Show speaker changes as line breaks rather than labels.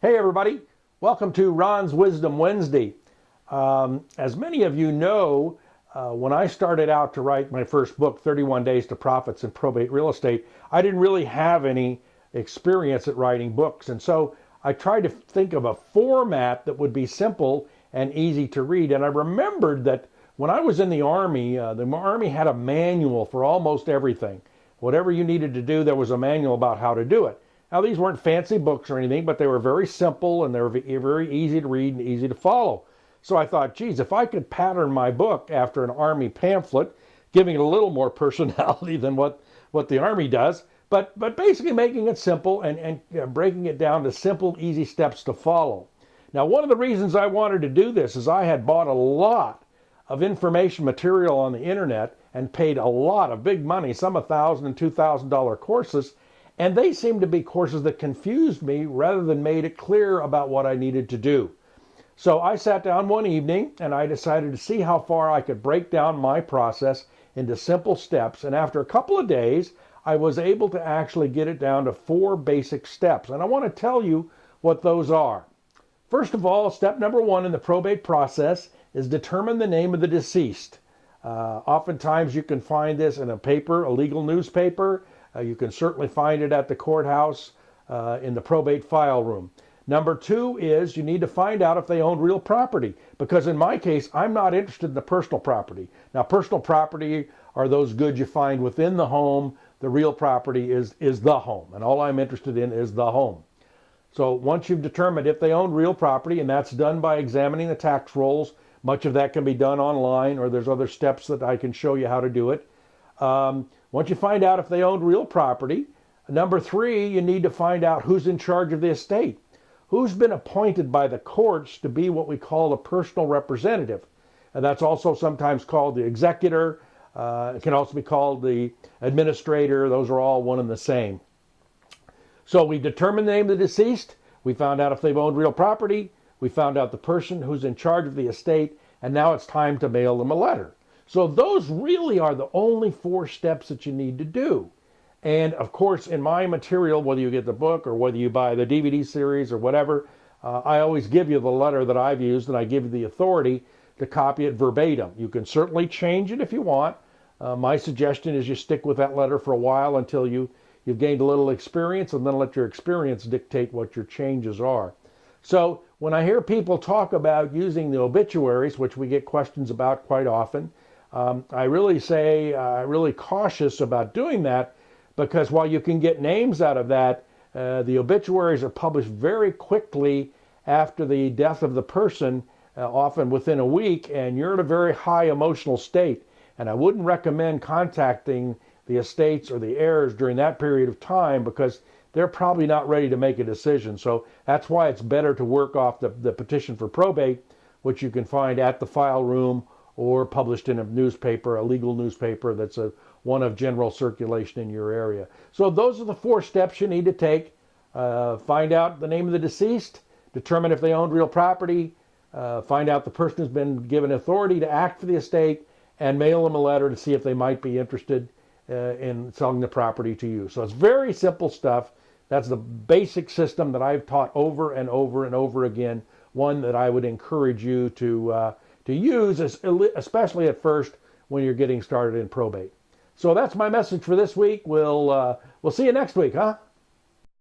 Hey everybody, welcome to Ron's Wisdom Wednesday. As many of you know, when I started out to write my first book, 31 Days to Profits in Probate Real Estate, I didn't really have any experience at writing books. And so I tried to think of a format that would be simple and easy to read. And I remembered that when I was in the Army had a manual for almost everything. Whatever you needed to do, there was a manual about how to do it. Now, these weren't fancy books or anything, but they were very simple and they were very easy to read and easy to follow. So I thought, geez, if I could pattern my book after an Army pamphlet, giving it a little more personality than what the Army does, but basically making it simple and breaking it down to simple, easy steps to follow. Now, one of the reasons I wanted to do this is I had bought a lot of information material on the internet and paid a lot of big money, some $1,000 and $2,000 courses, and they seemed to be courses that confused me rather than made it clear about what I needed to do. So I sat down one evening and I decided to see how far I could break down my process into simple steps. And after a couple of days, I was able to actually get it down to 4 basic steps. And I want to tell you what those are. First of all, step number 1 in the probate process is determine the name of the deceased. Oftentimes you can find this in a paper, a legal newspaper. You can certainly find it at the courthouse in the probate file room. Number 2 is you need to find out if they own real property, because in my case, I'm not interested in the personal property. Now, personal property are those goods you find within the home. The real property is the home, and all I'm interested in is the home. So once you've determined if they own real property, and that's done by examining the tax rolls, much of that can be done online, or there's other steps that I can show you how to do it. Once you find out if they own real property, number 3, you need to find out who's in charge of the estate. Who's been appointed by the courts to be what we call a personal representative. And that's also sometimes called the executor. It can also be called the administrator. Those are all one and the same. So we determined the name of the deceased. We found out if they've owned real property. We found out the person who's in charge of the estate. And now it's time to mail them a letter. So those really are the only 4 steps that you need to do. And of course, in my material, whether you get the book or whether you buy the DVD series or whatever, I always give you the letter that I've used, and I give you the authority to copy it verbatim. You can certainly change it if you want. My suggestion is you stick with that letter for a while until you've gained a little experience, and then let your experience dictate what your changes are. So when I hear people talk about using the obituaries, which we get questions about quite often, I really say, really cautious about doing that, because while you can get names out of that, the obituaries are published very quickly after the death of the person, often within a week, and you're in a very high emotional state. And I wouldn't recommend contacting the estates or the heirs during that period of time, because they're probably not ready to make a decision. So that's why it's better to work off the petition for probate, which you can find at the file room or published in a newspaper, a legal newspaper that's one of general circulation in your area. So those are the 4 steps you need to take. Find out the name of the deceased, determine if they own real property, find out the person who's been given authority to act for the estate, and mail them a letter to see if they might be interested in selling the property to you. So it's very simple stuff. That's the basic system that I've taught over and over and over again, one that I would encourage you to use, especially at first when you're getting started in probate. So that's my message for this week. We'll see you next week, huh?